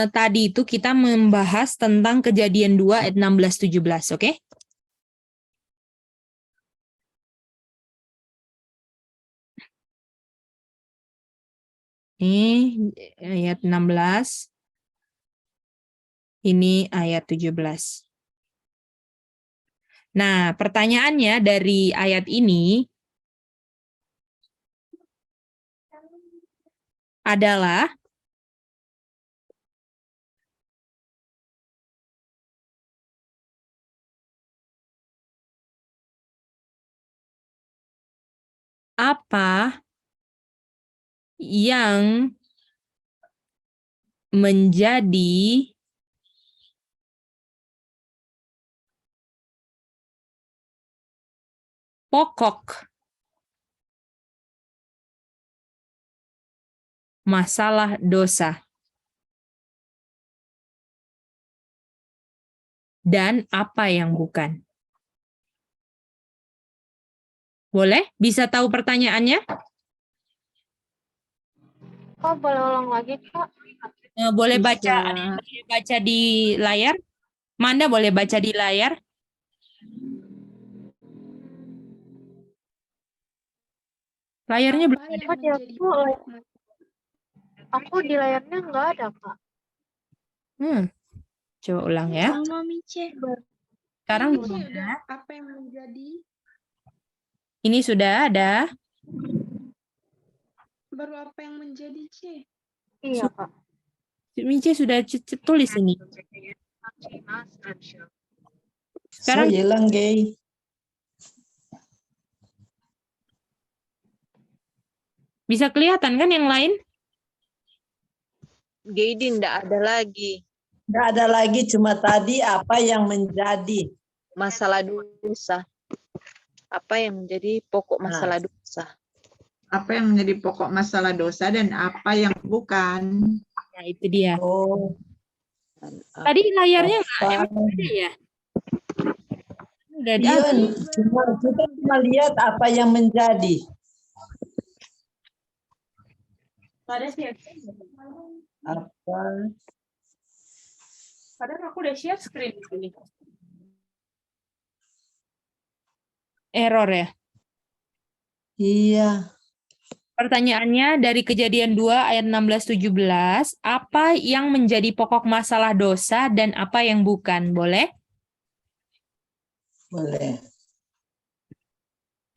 tadi itu kita membahas tentang kejadian 2 ayat 16-17, oke? Ini ayat 16, ini ayat 17. Nah, pertanyaannya dari ayat ini adalah apa yang menjadi pokok masalah dosa dan apa yang bukan. Boleh? Bisa tahu pertanyaannya? Kok boleh ulang lagi, Kak? Boleh Bisa. baca, ada yang boleh baca di layar? Manda boleh baca di layar? Layarnya belum ada. Kak, aku di layarnya nggak ada, Kak. Coba ulang ya. Sama Mice. Sekarang Mice belum udah ada. apa yang menjadi? Ini sudah ada. Baru apa yang menjadi, C? Iya, Kak. Mice sudah tulis ini. Sekarang Saya hilang, gay. bisa kelihatan kan yang lain? Gaydin enggak ada lagi. Nggak ada lagi, cuma tadi apa yang menjadi. Masalah dosa. Apa yang menjadi pokok masalah dosa? Apa yang menjadi pokok masalah dosa dan apa yang bukan. Nah, itu dia. Oh, Tadi layarnya nggak apa? emang ada ya? Udah ada. Iya, kita cuma lihat apa yang menjadi. Ada sih. Apa? Padahal aku udah share screen di sini. Error ya. Iya. Pertanyaannya dari Kejadian 2 ayat 16-17, apa yang menjadi pokok masalah dosa dan apa yang bukan? Boleh? Boleh.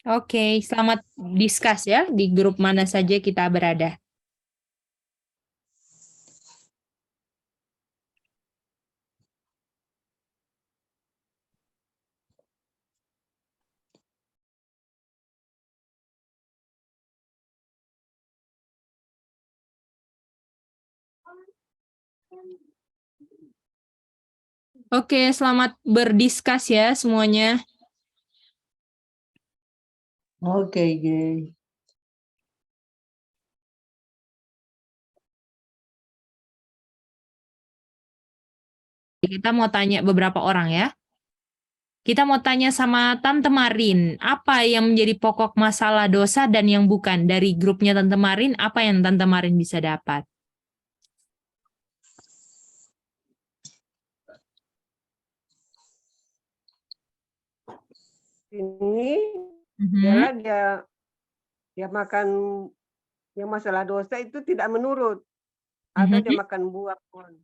Oke, selamat discuss ya di grup mana saja kita berada. Oke, selamat berdiskus ya semuanya. Oke, gay. Kita mau tanya beberapa orang ya. Kita mau tanya sama Tante Marin, apa yang menjadi pokok masalah dosa dan yang bukan? Dari grupnya Tante Marin, apa yang Tante Marin bisa dapat? Ini Mhm. adalah dia makan yang masalah dosa itu tidak menurut atau dia makan buah pun.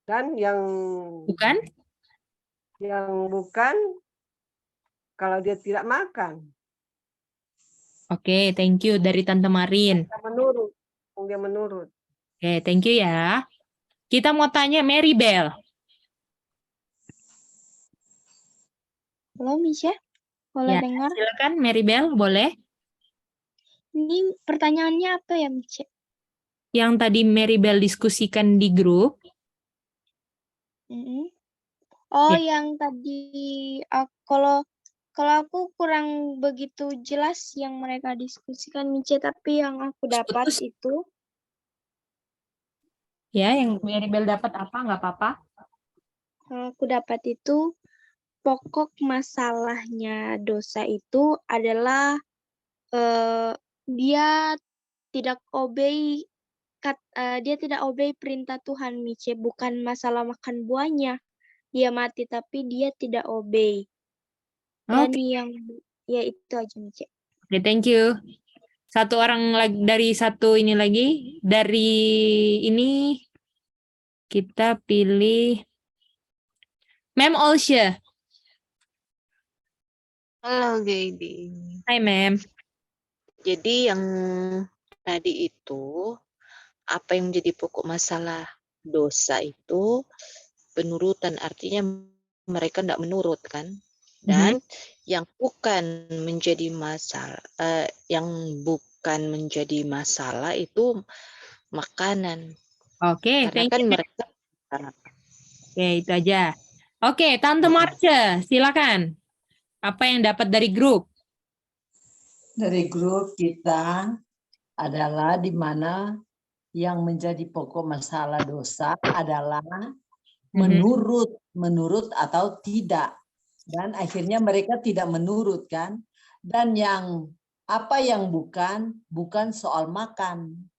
Dan yang Bukan? bukan kalau dia tidak makan. Oke, thank you dari Tante Marin. Dia menurut. Oke, thank you ya. Kita mau tanya Mary Bell. Halo, Mice. Boleh Ya, dengar? silakan Mary Bell, boleh? Ini pertanyaannya apa ya, Mice? Yang tadi Mary Bell diskusikan di grup. Oh, Ya. yang tadi kalau aku kurang begitu jelas yang mereka diskusikan, Mice, tapi yang aku dapat itu Ya, yang Mary Bell dapat apa? Nggak apa-apa. aku dapat itu pokok masalahnya dosa itu adalah dia tidak obey dia tidak obey perintah Tuhan, Mice. Bukan masalah makan buahnya. Dia mati, tapi dia tidak obey. Dan Oke, yang, ya itu aja, Mice. oke, thank you. Satu orang lagi dari satu ini lagi. Dari ini kita pilih Ma'am Olsha. Halo, Gaby. Hai, Ma'am. Jadi yang tadi itu, apa yang menjadi pokok masalah dosa itu penurutan, artinya mereka tidak menurut kan. Dan yang bukan menjadi masalah, itu makanan. Oke, Karena thank kan you. mereka Oke, itu aja. Oke, Tante Marce, silakan. Apa yang dapat dari grup? Dari grup kita adalah di mana yang menjadi pokok masalah dosa adalah menurut atau tidak. Dan akhirnya mereka tidak menurut kan. Dan yang apa yang bukan soal makan.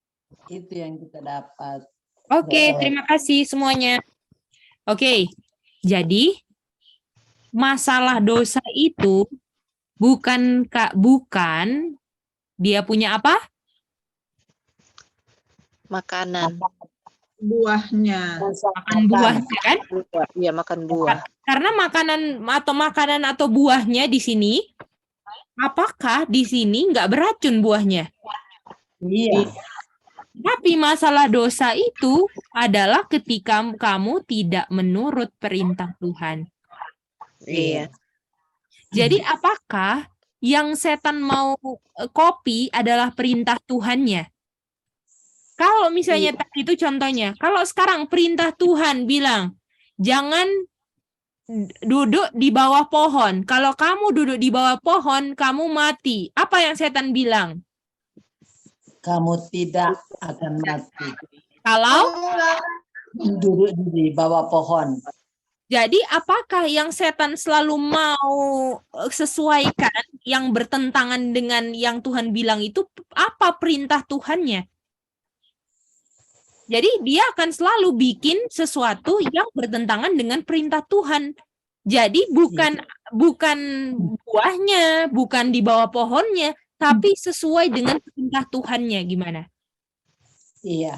Itu yang kita dapat. Oke, terima kasih semuanya. Oke, jadi masalah dosa itu bukan dia punya apa? makanan. Buahnya. Makan buahnya kan? Buah. Iya, makan buah. Karena makanan atau buahnya di sini, apakah di sini nggak beracun buahnya? Iya. Tapi masalah dosa itu adalah ketika kamu tidak menurut perintah Tuhan. Iya. Jadi apakah yang setan mau copy adalah perintah Tuhannya? Kalau misalnya tadi itu contohnya, kalau sekarang perintah Tuhan bilang, jangan duduk di bawah pohon. Kalau kamu duduk di bawah pohon, kamu mati. Apa yang setan bilang? Kamu tidak akan mati. Kalau Duduk di bawah pohon. jadi apakah yang setan selalu mau sesuaikan yang bertentangan dengan yang Tuhan bilang itu apa perintah Tuhannya? Jadi dia akan selalu bikin sesuatu yang bertentangan dengan perintah Tuhan. Jadi bukan buahnya, bukan di bawah pohonnya, tapi sesuai dengan perintah Tuhannya gimana? Iya.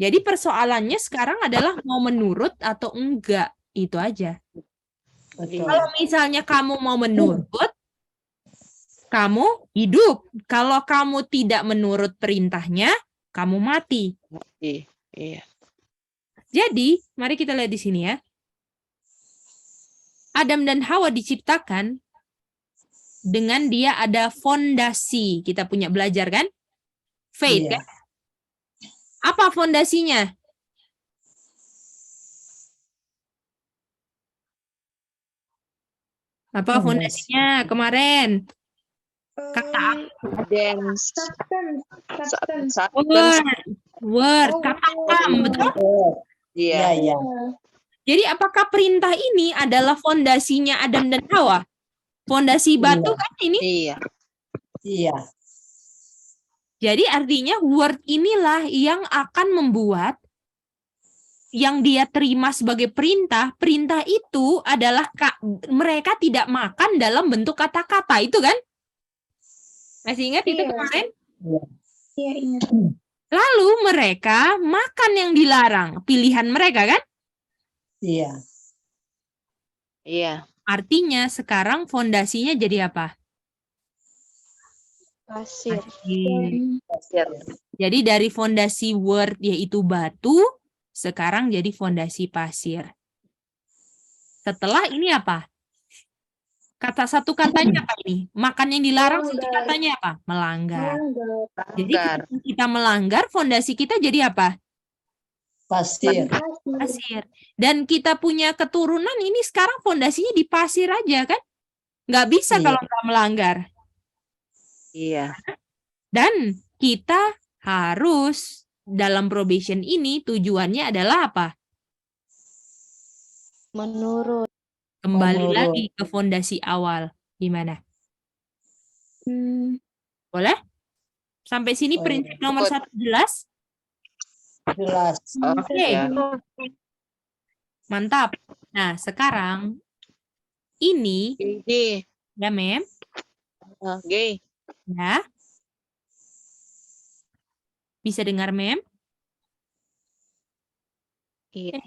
Jadi persoalannya sekarang adalah mau menurut atau enggak, itu aja. Betul. Kalau misalnya kamu mau menurut, kamu hidup. Kalau kamu tidak menurut perintahnya, kamu mati. Iya. Jadi, mari kita lihat di sini ya. Adam dan Hawa diciptakan dengan dia ada fondasi. Kita punya belajar kan? Faith Iya. kan? Apa fondasinya? Apa fondasinya kemarin? Kata Dance. word, kata betul? Iya. Iya. Jadi apakah perintah ini adalah fondasinya Adam dan Hawa? Fondasi batu kan ini? Iya. Iya. Jadi artinya word inilah yang akan membuat yang dia terima sebagai perintah itu adalah mereka tidak makan dalam bentuk kata-kata, itu kan? Masih ingat itu kemarin? Iya, ingat. Lalu mereka makan yang dilarang, pilihan mereka kan? Iya. Iya. Artinya sekarang fondasinya jadi apa? Pasir. Jadi dari fondasi word yaitu batu, sekarang jadi fondasi pasir. Setelah ini apa? Satu katanya apa ini? Makan yang dilarang satu katanya apa? Melanggar. Jadi ketika kita melanggar, fondasi kita jadi apa? Pasir. Pasir. Dan kita punya keturunan ini sekarang fondasinya di pasir aja kan? Nggak bisa Iya. kalau nggak melanggar. Iya. Dan kita harus dalam probation ini tujuannya adalah apa? Menurut. Kembali Menurut. lagi ke fondasi awal. Gimana? Boleh? Sampai sini prinsip nomor 1 jelas? Jelas. Oke. Oke. Mantap. Nah, sekarang ini Jadi, ya, Mem, oke. ya. Bisa dengar, Mem? Iya.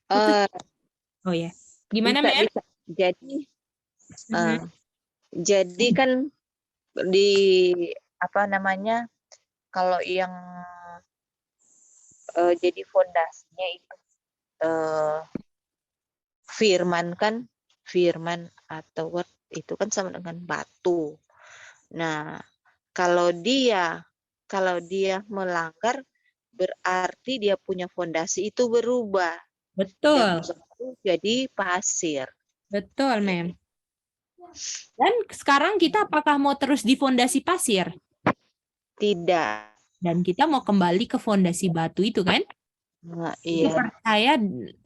putus. Eh, Oh ya. Gimana, bisa, Mem? bisa. Jadi, Mhm. jadi kan di apa namanya, kalau yang jadi fondasinya itu firman kan, firman atau word itu kan sama dengan batu. Nah, kalau dia melanggar berarti dia punya fondasi itu berubah dari Betul. batu jadi pasir. Betul, Mem. Dan sekarang kita apakah mau terus di fondasi pasir? Tidak. Dan kita mau kembali ke fondasi batu itu kan? Nah, Itu iya. percaya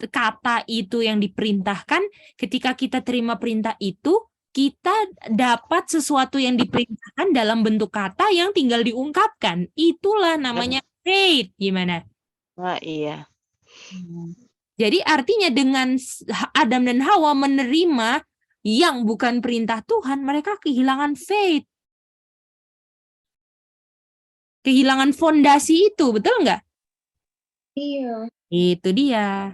kata itu yang diperintahkan, ketika kita terima perintah itu, kita dapat sesuatu yang diperintahkan dalam bentuk kata yang tinggal diungkapkan. Itulah namanya faith. Gimana? Nah, iya. Jadi artinya dengan Adam dan Hawa menerima yang bukan perintah Tuhan, mereka kehilangan faith. Kehilangan fondasi itu, betul nggak? Iya. Itu dia.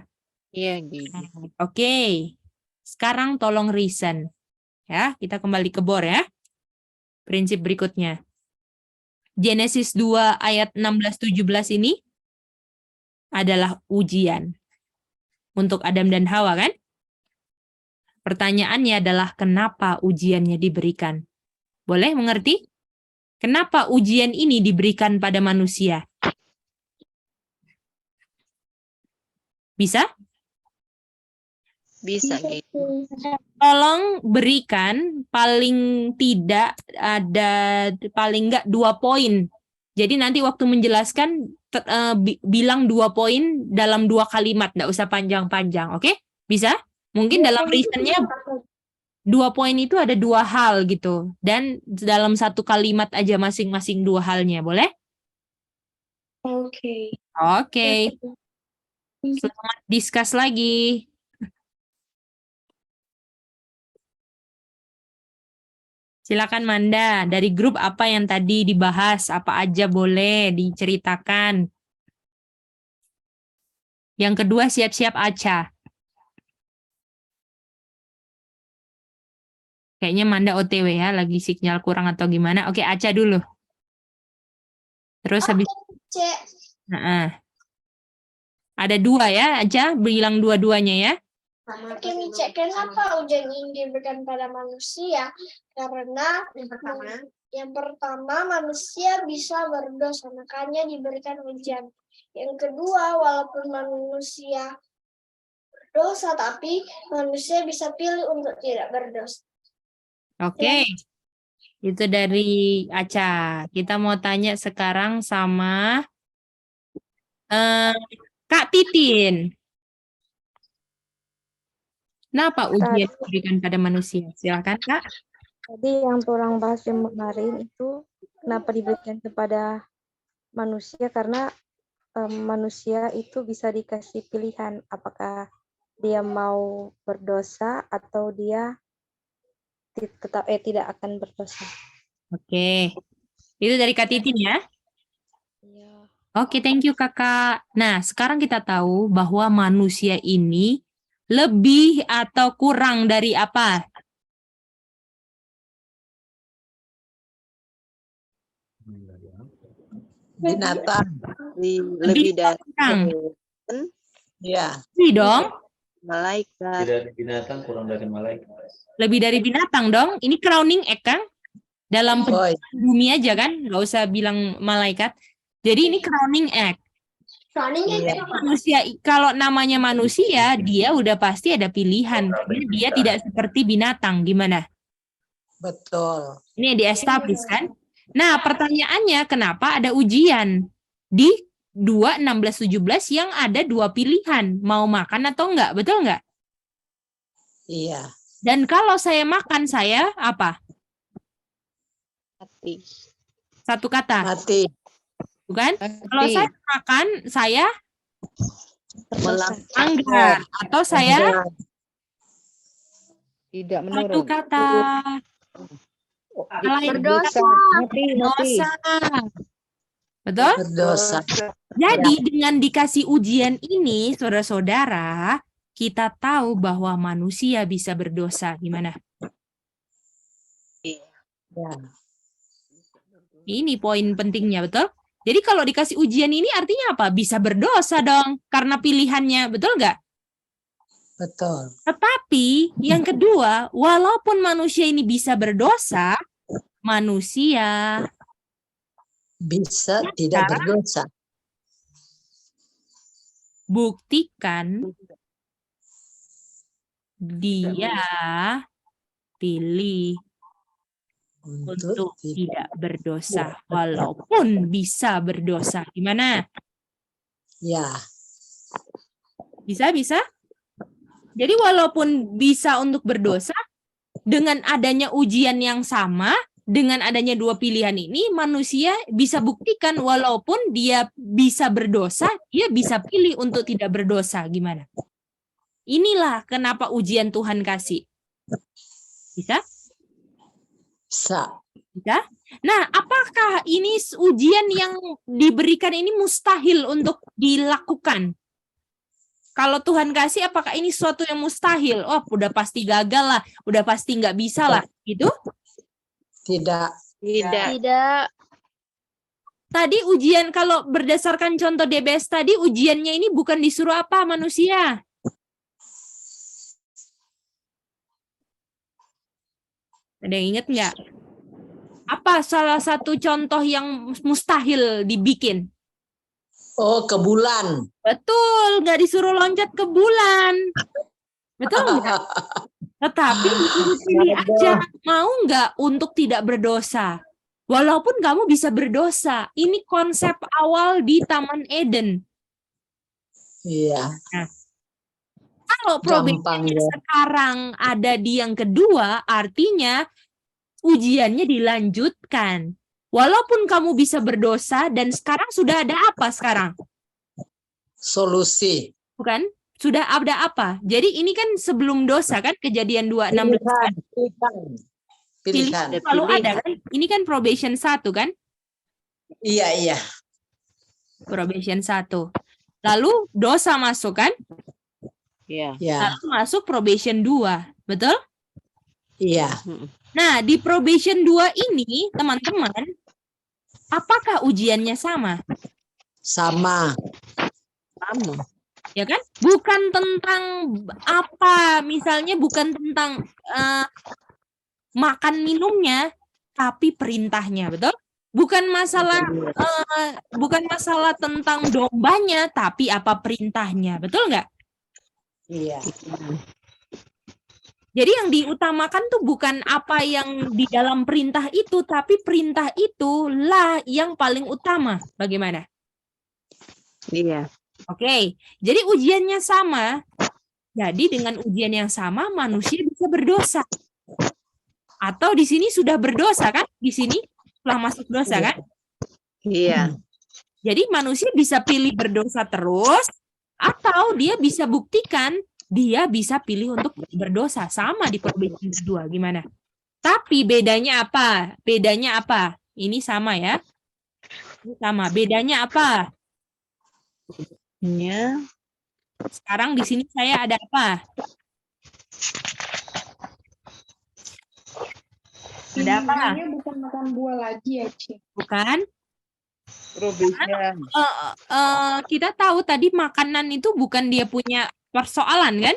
Iya, gitu. Oke. Sekarang tolong reason. Ya, kita kembali ke bor ya. Prinsip berikutnya. Genesis 2 ayat 16-17 ini adalah ujian untuk Adam dan Hawa kan? Pertanyaannya adalah kenapa ujiannya diberikan? Boleh mengerti? Kenapa ujian ini diberikan pada manusia? Bisa? Bisa gitu. Tolong berikan paling tidak ada paling enggak 2 poin. Jadi nanti waktu menjelaskan bilang 2 poin dalam 2 kalimat, enggak usah panjang-panjang, oke? Bisa? Mungkin dalam reasonnya 2 poin itu ada 2 hal gitu, dan dalam 1 kalimat aja masing-masing 2 halnya, boleh? Oke. Oke. Selamat discuss lagi. Silakan Manda, dari grup apa yang tadi dibahas, apa aja boleh diceritakan. Yang kedua siap-siap Aca. Kayaknya Manda OTW ya, lagi sinyal kurang atau gimana. Oke, Aca dulu. Terus habis ada 2 ya, Aca bilang dua-duanya ya. Oke, Mice, kenapa ujian ini diberikan pada manusia? Karena yang pertama manusia bisa berdosa, makanya diberikan ujian. Yang kedua, walaupun manusia berdosa, tapi manusia bisa pilih untuk tidak berdosa. Oke. Itu dari Aca. Kita mau tanya sekarang sama Kak Titin. Kenapa ujian diberikan pada manusia? Silakan, Kak. Tadi yang orang bahas yang kemarin itu kenapa diberikan kepada manusia, karena manusia itu bisa dikasih pilihan apakah dia mau berdosa atau dia tetap tidak akan berdosa. Oke. Itu dari Kak Titin ya. Iya. Oke, thank you Kakak. Nah, sekarang kita tahu bahwa manusia ini lebih atau kurang dari apa? Binatang. Lebih dari kurang. Ya. Lebih dong. Malaikat. Dari binatang kurang dari malaikat. Lebih dari binatang dong. Ini crowning egg kan? Dalam Oh, iya. bumi aja kan? Nggak usah bilang malaikat. Jadi ini crowning egg. Iya. Manusia, kalau namanya manusia, dia udah pasti ada pilihan. Dia tidak seperti binatang. Gimana? Betul. Ini di-establish kan? Nah, pertanyaannya kenapa ada ujian di 2, 16, 17 yang ada 2 pilihan, mau makan atau enggak, betul enggak? Iya. Dan kalau saya makan, saya apa? Mati. 1 kata. Mati. bukan? Kalau saya makan, saya melanggar atau saya tidak satu menurut. kata Berdosa. dosa. Betul? Berdosa. Jadi dengan dikasih ujian ini, saudara-saudara, kita tahu bahwa manusia bisa berdosa. Gimana? Ya. Ini poin pentingnya, betul? Jadi kalau dikasih ujian ini artinya apa? Bisa berdosa dong, karena pilihannya, betul nggak? Betul. Tetapi yang kedua, walaupun manusia ini bisa berdosa, manusia Bisa tidak berdosa. buktikan dia pilih untuk tidak berdosa, walaupun bisa berdosa. Gimana? Ya. Bisa? Jadi walaupun bisa untuk berdosa, dengan adanya ujian yang sama, dengan adanya dua pilihan ini, manusia bisa buktikan walaupun dia bisa berdosa, dia bisa pilih untuk tidak berdosa. Gimana? Inilah kenapa ujian Tuhan kasih. Bisa? Bisa? Nah, apakah ini ujian yang diberikan ini mustahil untuk dilakukan? Kalau Tuhan kasih, apakah ini suatu yang mustahil? Oh, udah pasti gagal lah, udah pasti nggak bisa lah, gitu? Tidak. Tadi ujian, kalau berdasarkan contoh DBS tadi, ujiannya ini bukan disuruh apa manusia? Ada yang ingat nggak? Apa salah satu contoh yang mustahil dibikin? Oh, ke bulan. Betul, nggak disuruh loncat ke bulan. Betul nggak? Tetapi disuruh pilih aja, mau nggak untuk tidak berdosa? Walaupun kamu bisa berdosa. Ini konsep awal di Taman Eden. Iya. Nah, kalau probabilitasnya sekarang ada di yang kedua, artinya ujiannya dilanjutkan. Walaupun kamu bisa berdosa, dan sekarang sudah ada apa sekarang? Solusi. Bukan? Sudah ada apa? Jadi ini kan sebelum dosa kan, Kejadian 2:16 kan? Pilihan. Selalu ada kan? Ini kan probation 1 kan? Iya. Probation 1. Lalu dosa masuk kan? Iya. Lalu masuk probation 2. Betul? Iya. Nah, di probation 2 ini, teman-teman, apakah ujiannya sama? Sama. Ya kan? Bukan tentang apa, misalnya bukan tentang makan minumnya, tapi perintahnya, betul? Bukan masalah tentang dombanya, tapi apa perintahnya, betul nggak? Iya. Jadi yang diutamakan tuh bukan apa yang di dalam perintah itu, tapi perintah itulah yang paling utama. Bagaimana? Iya. Oke, jadi ujiannya sama. Jadi dengan ujian yang sama, manusia bisa berdosa. Atau di sini sudah berdosa kan? Di sini telah masuk dosa kan? Iya. Jadi manusia bisa pilih berdosa terus, atau dia bisa buktikan dia bisa pilih untuk berdosa. Sama di probation kedua. Gimana? Tapi bedanya apa? Bedanya apa? Ini sama ya. Ini sama. Bedanya apa? Ya. Sekarang di sini saya ada apa? Ada apa? Bukan makan buah lagi ya, Ci? Bukan? Probation. Kita tahu tadi makanan itu bukan dia punya persoalan kan?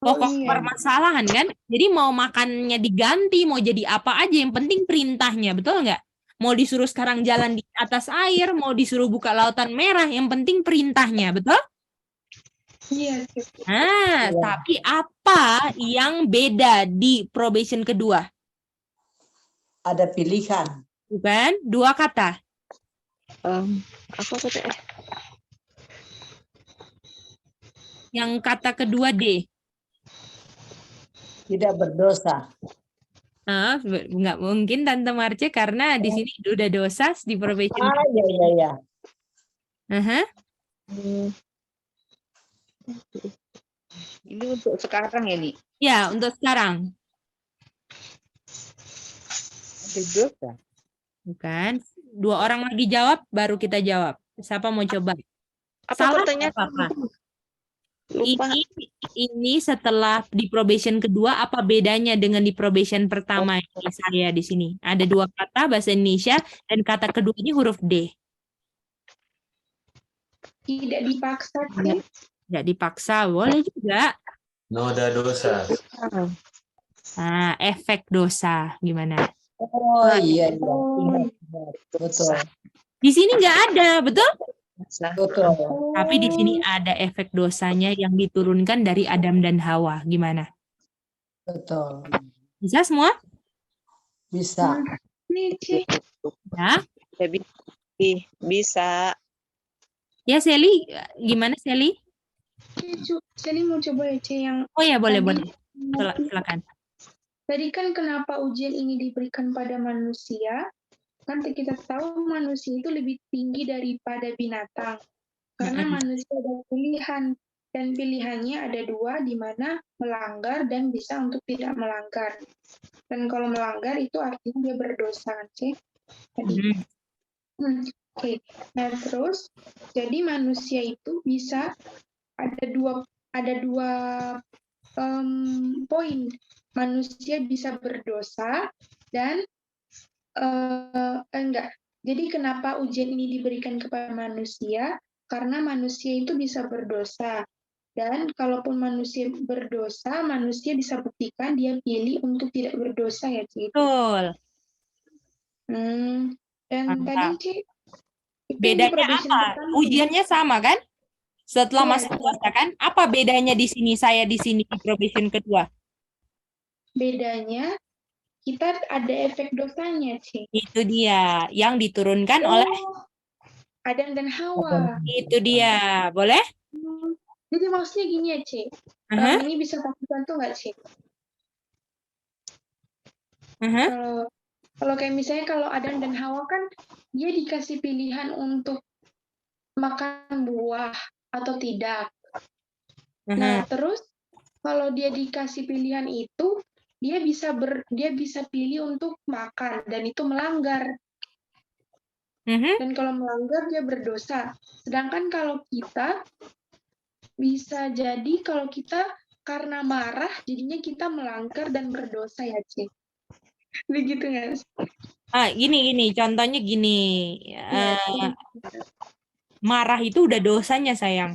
Pokok permasalahan kan? Jadi mau makannya diganti, mau jadi apa aja, yang penting perintahnya, betul nggak? Mau disuruh sekarang jalan di atas air, mau disuruh buka lautan merah, yang penting perintahnya, betul? Iya. Nah, tapi apa yang beda di probation kedua? Ada pilihan. Bukan? 2 kata. Apa kata? Yang kata kedua D. Tidak berdosa. Nggak mungkin Tante Marce karena di sini udah dosa di probation. Iya. Aha. Hmm. Ini untuk sekarang ya, Nih. Ya, untuk sekarang. Ada dosa. Bukan. 2 orang lagi jawab, baru kita jawab. Siapa mau coba? Apa Salah pertanyaan? nggak apa-apa. Lupa. Ini setelah di probation kedua, apa bedanya dengan di probation pertama ini saya di sini? Ada 2 kata bahasa Indonesia dan kata keduanya huruf D. Tidak dipaksa sih. Nggak dipaksa, boleh juga. Noda dosa. Nah, efek dosa gimana? Oh iya. Betul. Di sini nggak ada, betul? Betul. Tapi di sini ada efek dosanya yang diturunkan dari Adam dan Hawa. Gimana? Betul. Bisa semua? Bisa. Nih, Ci. Ya. Bisa. Ya, Sally. Gimana, Sally? Sally mau coba ya, Ci, yang Oh ya, boleh, tadi. boleh. Silakan. Tadi kan kenapa ujian ini diberikan pada manusia? Kan kita tahu manusia itu lebih tinggi daripada binatang. Karena manusia ada pilihan. Dan pilihannya ada 2, di mana melanggar dan bisa untuk tidak melanggar. Dan kalau melanggar itu artinya dia berdosa, Ci. Tadi. Oke. Nah, terus jadi manusia itu bisa ada dua poin. Manusia bisa berdosa dan enggak. Jadi kenapa ujian ini diberikan kepada manusia? Karena manusia itu bisa berdosa. Dan kalaupun manusia berdosa, manusia bisa buktikan dia pilih untuk tidak berdosa ya, Ci. Betul. Dan tadi, Ci, itu bedanya probation apa? pertama. Ujiannya sama kan? Setelah Iya, masuk dosa kan? Apa bedanya di sini, saya di sini di probation kedua? Bedanya kita ada efek dosanya, Ci. Itu dia yang diturunkan oleh Adam dan Hawa. itu dia. Boleh? Jadi maksudnya gini ya, Ci. Ini bisa kasih contoh nggak, Ci? Kalau kayak misalnya kalau Adam dan Hawa kan dia dikasih pilihan untuk makan buah atau tidak. Nah, terus kalau dia dikasih pilihan itu, dia bisa pilih untuk makan dan itu melanggar. Dan kalau melanggar dia berdosa. Sedangkan kalau kita bisa jadi kalau kita karena marah jadinya kita melanggar dan berdosa ya, Ci. Begitu nggak? Gini, contohnya gini. Marah itu udah dosanya, sayang.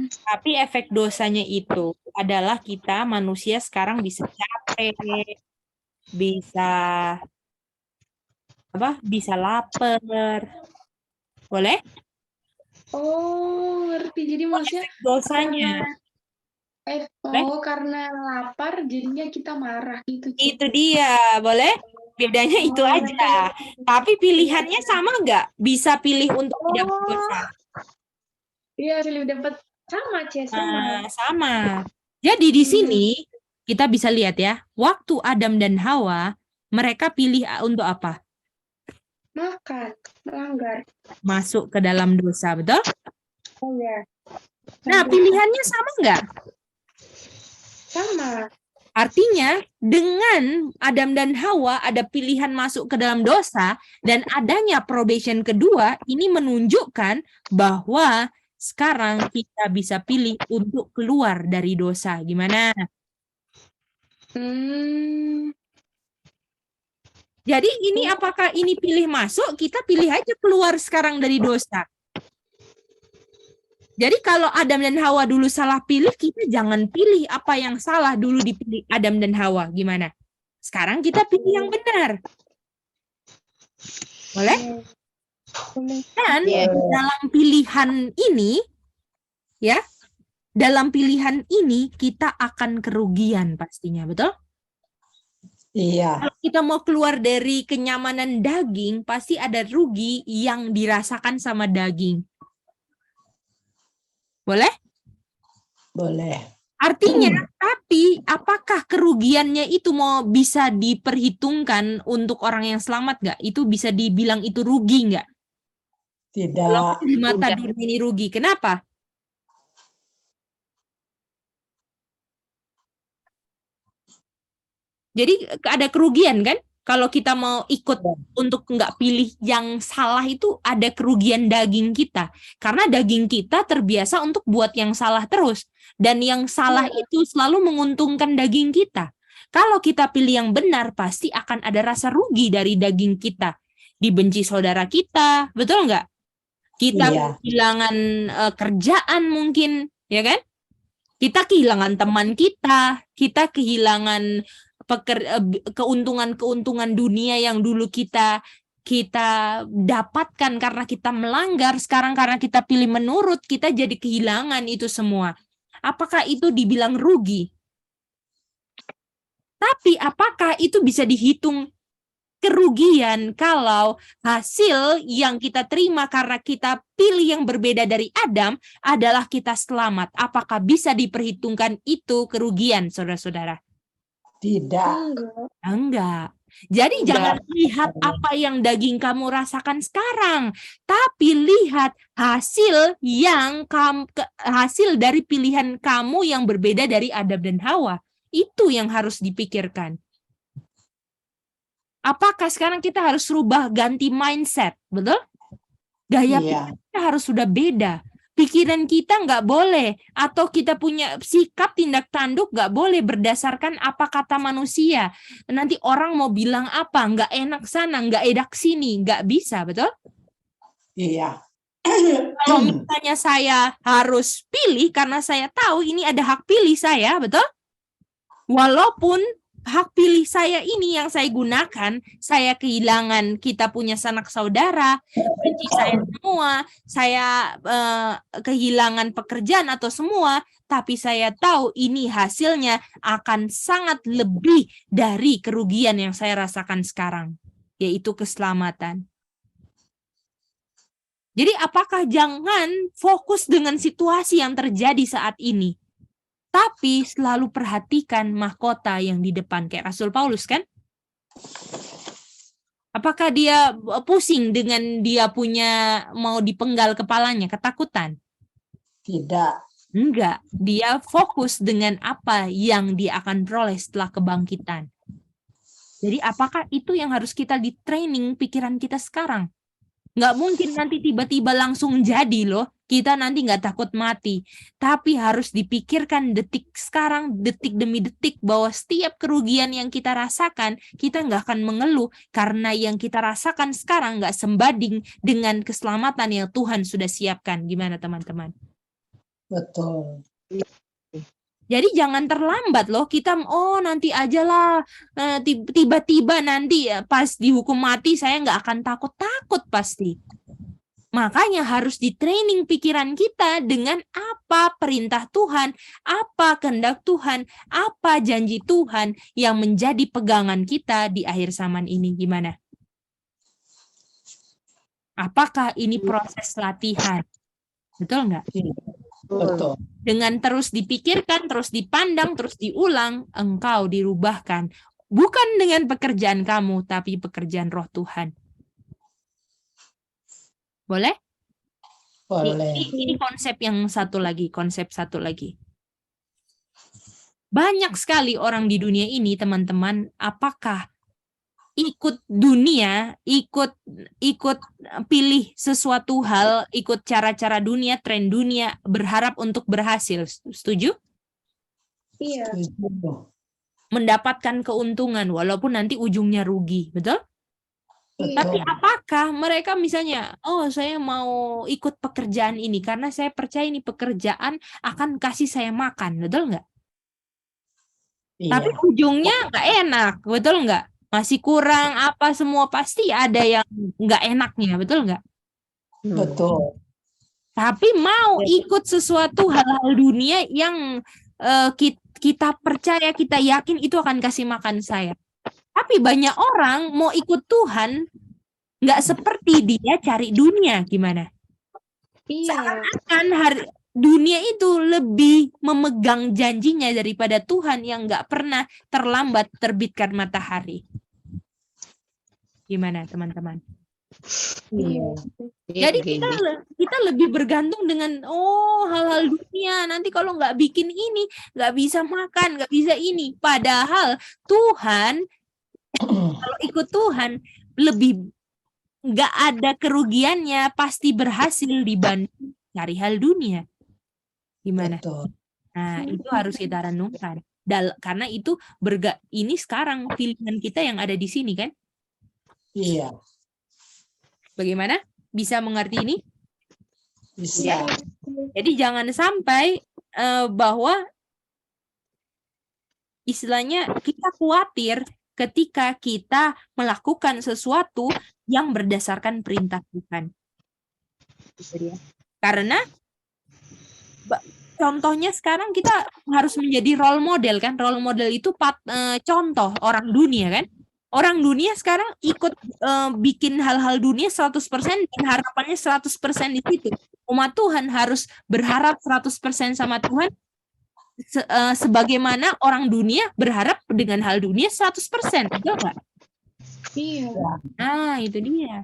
Tapi efek dosanya itu adalah kita manusia sekarang bisa capek, bisa lapar. Boleh? Oh, ngerti. Jadi maksudnya dosanya. Karena lapar jadinya kita marah gitu. Itu dia, boleh? Bedanya itu aja. Tapi pilihannya sama nggak? Bisa pilih untuk tidak berdosa. Iya, lebih dapat sama, Ci, sama. Sama. Jadi di sini kita bisa lihat ya, waktu Adam dan Hawa, mereka pilih untuk apa? Makan, melanggar. Masuk ke dalam dosa, betul? Oh ya. Nah, pilihannya sama nggak? Sama. Artinya, dengan Adam dan Hawa ada pilihan masuk ke dalam dosa, dan adanya probation kedua, ini menunjukkan bahwa sekarang kita bisa pilih untuk keluar dari dosa. Gimana? Jadi ini apakah ini pilih masuk, kita pilih aja keluar sekarang dari dosa. Jadi kalau Adam dan Hawa dulu salah pilih, kita jangan pilih apa yang salah dulu dipilih Adam dan Hawa. Gimana? Sekarang kita pilih yang benar. Boleh? Dan dalam pilihan ini, ya, dalam pilihan ini kita akan kerugian pastinya, betul? Iya. Kalau kita mau keluar dari kenyamanan daging, pasti ada rugi yang dirasakan sama daging. Boleh? Boleh. Artinya, tapi apakah kerugiannya itu mau bisa diperhitungkan untuk orang yang selamat nggak? Itu bisa dibilang itu rugi nggak? Tidak. Walaupun di mata dunia ini rugi. Kenapa? Jadi ada kerugian kan? Kalau kita mau ikut untuk nggak pilih yang salah itu ada kerugian daging kita. Karena daging kita terbiasa untuk buat yang salah terus. Dan yang salah itu selalu menguntungkan daging kita. Kalau kita pilih yang benar, pasti akan ada rasa rugi dari daging kita. Dibenci saudara kita, betul nggak? Kita kehilangan kerjaan mungkin, ya kan? Kita kehilangan teman kita kehilangan keuntungan-keuntungan dunia yang dulu kita dapatkan karena kita melanggar, sekarang karena kita pilih menurut, kita jadi kehilangan itu semua. Apakah itu dibilang rugi? Tapi apakah itu bisa dihitung kerugian kalau hasil yang kita terima karena kita pilih yang berbeda dari Adam adalah kita selamat? Apakah bisa diperhitungkan itu kerugian, saudara-saudara? Tidak. Enggak. Jadi jangan lihat apa yang daging kamu rasakan sekarang, tapi lihat hasil dari pilihan kamu yang berbeda dari Adam dan Hawa. Itu yang harus dipikirkan. Apakah sekarang kita harus rubah, ganti mindset, betul? Gaya pikir kita harus sudah beda. Pikiran kita nggak boleh, atau kita punya sikap tindak tanduk nggak boleh berdasarkan apa kata manusia. Nanti orang mau bilang apa, nggak enak sana, nggak enak sini, nggak bisa, betul? Iya. Kalau misalnya saya harus pilih karena saya tahu ini ada hak pilih saya, betul? Walaupun hak pilih saya ini yang saya gunakan, saya kehilangan, kita punya sanak saudara, benci saya semua, saya kehilangan pekerjaan atau semua, tapi saya tahu ini hasilnya akan sangat lebih dari kerugian yang saya rasakan sekarang, yaitu keselamatan. Jadi apakah jangan fokus dengan situasi yang terjadi saat ini, tapi selalu perhatikan mahkota yang di depan. Kayak Rasul Paulus kan? Apakah dia pusing dengan dia punya mau dipenggal kepalanya, ketakutan? Tidak. Enggak. Dia fokus dengan apa yang dia akan peroleh setelah kebangkitan. Jadi apakah itu yang harus kita di training pikiran kita sekarang? Nggak mungkin nanti tiba-tiba langsung jadi loh. Kita nanti nggak takut mati. Tapi harus dipikirkan detik sekarang, detik demi detik, bahwa setiap kerugian yang kita rasakan, kita nggak akan mengeluh. Karena yang kita rasakan sekarang nggak sebanding dengan keselamatan yang Tuhan sudah siapkan. Gimana teman-teman? Betul. Jadi jangan terlambat loh, kita nanti aja lah, tiba-tiba nanti pas dihukum mati saya nggak akan takut-takut pasti. Makanya harus di-training pikiran kita dengan apa perintah Tuhan, apa kehendak Tuhan, apa janji Tuhan yang menjadi pegangan kita di akhir zaman ini. Gimana? Apakah ini proses latihan? Betul nggak? Betul. Dengan terus dipikirkan, terus dipandang, terus diulang, engkau dirubahkan. Bukan dengan pekerjaan kamu, tapi pekerjaan Roh Tuhan. Boleh? Boleh. Ini konsep yang satu lagi, konsep satu lagi. Banyak sekali orang di dunia ini, teman-teman, apakah ikut dunia, ikut pilih sesuatu hal, ikut cara-cara dunia, tren dunia, berharap untuk berhasil. Setuju? Iya. Mendapatkan keuntungan walaupun nanti ujungnya rugi, betul? Tapi apakah mereka misalnya, saya mau ikut pekerjaan ini karena saya percaya ini pekerjaan akan kasih saya makan, betul nggak? Iya. Tapi ujungnya nggak enak, betul nggak? Masih kurang apa semua, pasti ada yang nggak enaknya, betul nggak? Betul. Tapi mau ikut sesuatu hal-hal dunia yang kita percaya, kita yakin itu akan kasih makan saya. Tapi banyak orang mau ikut Tuhan nggak seperti dia cari dunia, gimana? Iya. Kan dunia itu lebih memegang janjinya daripada Tuhan yang nggak pernah terlambat terbitkan matahari. Gimana teman-teman? Iya. Jadi kita lebih bergantung dengan hal-hal dunia. Nanti kalau nggak bikin ini, nggak bisa makan, nggak bisa ini. Padahal Tuhan, kalau ikut Tuhan, lebih nggak ada kerugiannya, pasti berhasil dibanding cari hal dunia. Gimana? Betul. Nah, itu harus kita renungkan. Karena itu ini sekarang pilihan kita yang ada di sini kan? Iya. Bagaimana? Bisa mengerti ini? Bisa. Jadi jangan sampai bahwa istilahnya kita khawatir ketika kita melakukan sesuatu yang berdasarkan perintah Tuhan. Karena contohnya sekarang kita harus menjadi role model kan? Role model itu contoh orang dunia kan? Orang dunia sekarang ikut bikin hal-hal dunia 100% dan harapannya 100% di situ. Umat Tuhan harus berharap 100% sama Tuhan sebagaimana orang dunia berharap dengan hal dunia 100%. Betul nggak? Iya. Nah, itu dia.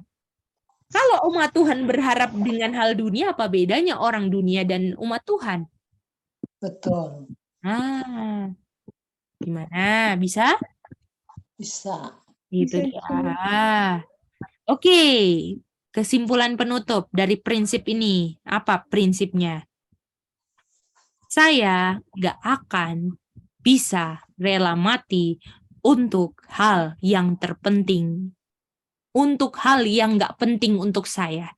Kalau umat Tuhan berharap dengan hal dunia, apa bedanya orang dunia dan umat Tuhan? Betul. Nah, gimana? Bisa? Bisa. Itu dia. Oke, kesimpulan penutup dari prinsip ini. Apa prinsipnya? Saya gak akan bisa rela mati untuk hal yang terpenting. Untuk hal yang gak penting untuk saya.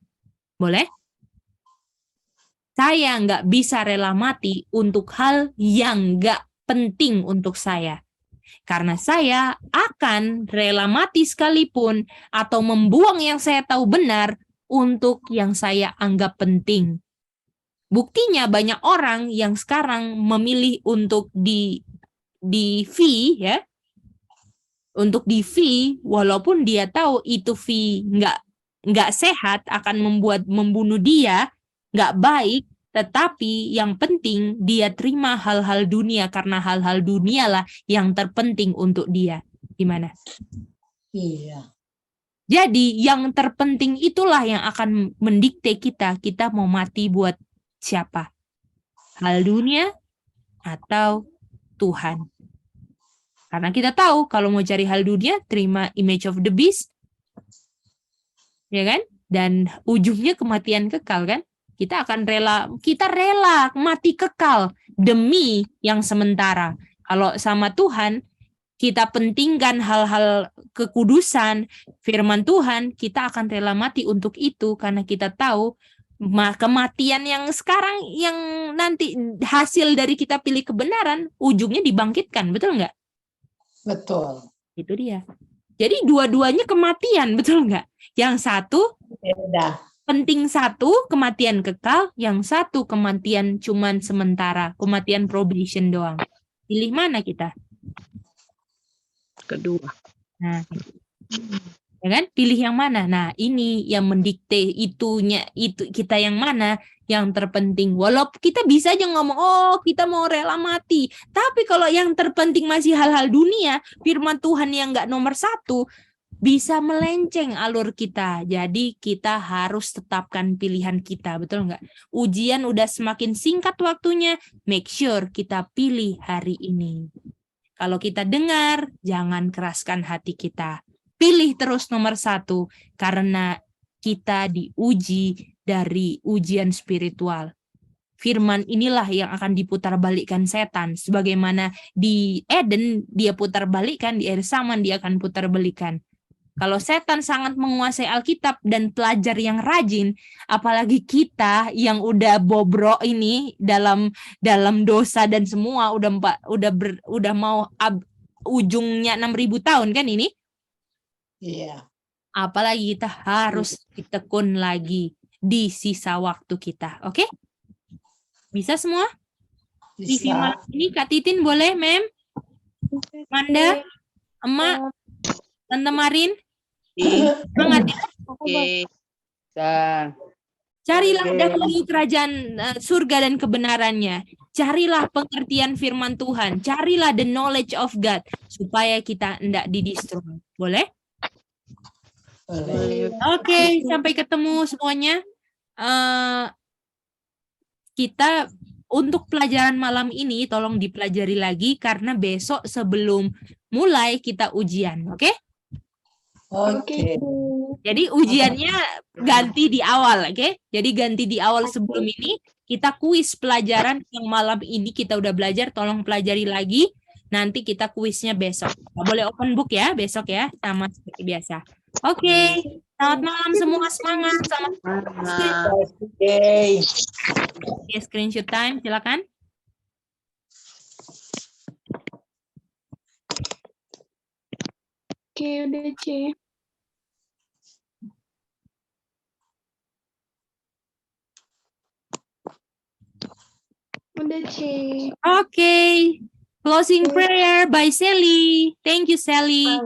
Boleh? Saya gak bisa rela mati untuk hal yang gak penting untuk saya. Karena saya akan rela mati sekalipun atau membuang yang saya tahu benar untuk yang saya anggap penting. Buktinya banyak orang yang sekarang memilih untuk di fee ya. Untuk di fee walaupun dia tahu itu fee nggak sehat, akan membunuh dia, nggak baik. Tetapi yang penting dia terima hal-hal dunia karena hal-hal dunia lah yang terpenting untuk dia. Gimana? Iya. Jadi yang terpenting itulah yang akan mendikte kita mau mati buat siapa? Hal dunia atau Tuhan? Karena kita tahu kalau mau cari hal dunia, terima image of the beast. Ya kan? Dan ujungnya kematian kekal kan? Kita rela mati kekal demi yang sementara. Kalau sama Tuhan, kita pentingkan hal-hal kekudusan, firman Tuhan, kita akan rela mati untuk itu karena kita tahu kematian yang sekarang yang nanti hasil dari kita pilih kebenaran, ujungnya dibangkitkan, betul nggak? Betul. Itu dia. Jadi dua-duanya kematian, betul nggak? Yang satu Beda. penting satu, kematian kekal. Yang satu, kematian cuman sementara. Kematian probation doang. Pilih mana kita? Kedua. Nah, ya kan? Pilih yang mana? Nah, ini yang mendikte itu kita yang mana yang terpenting. Walaupun kita bisa aja ngomong, kita mau rela mati. Tapi kalau yang terpenting masih hal-hal dunia, firman Tuhan yang nggak nomor satu, bisa melenceng alur kita. Jadi kita harus tetapkan pilihan kita, betul nggak? Ujian udah semakin singkat waktunya, make sure kita pilih hari ini. Kalau kita dengar, jangan keraskan hati kita. Pilih terus nomor satu, karena kita diuji dari ujian spiritual. Firman inilah yang akan diputarbalikkan setan. Sebagaimana di Eden, dia putarbalikkan, di air Saman dia akan putarbalikkan. Kalau setan sangat menguasai Alkitab dan pelajar yang rajin, apalagi kita yang udah bobrok ini dalam dosa dan semua udah mau ujungnya 6.000 tahun kan ini? Iya. Apalagi kita harus ditekun lagi di sisa waktu kita, oke? Bisa semua? Review malam ini Kak Titin boleh, Mem? Manda? Emak? Tante Marin? Semangat ya. Oke. Bisa. Carilah Oke. dahulu kerajaan surga dan kebenarannya. Carilah pengertian firman Tuhan. Carilah the knowledge of God. Supaya kita tidak didestroy. Boleh? Boleh. Oke, sampai ketemu semuanya. Kita untuk pelajaran malam ini tolong dipelajari lagi karena besok sebelum mulai kita ujian, oke? Oke. Jadi ujiannya ganti di awal, oke? Jadi ganti di awal sebelum ini kita kuis pelajaran yang malam ini kita udah belajar, tolong pelajari lagi. Nanti kita kuisnya besok. Nggak boleh open book ya besok ya, sama seperti biasa. Oke, selamat malam semua, semangat. Selamat Oke. Oke, screenshot time, silakan. Oke, udah C. Udah C. Oke, closing prayer by Sally. Thank you, Sally.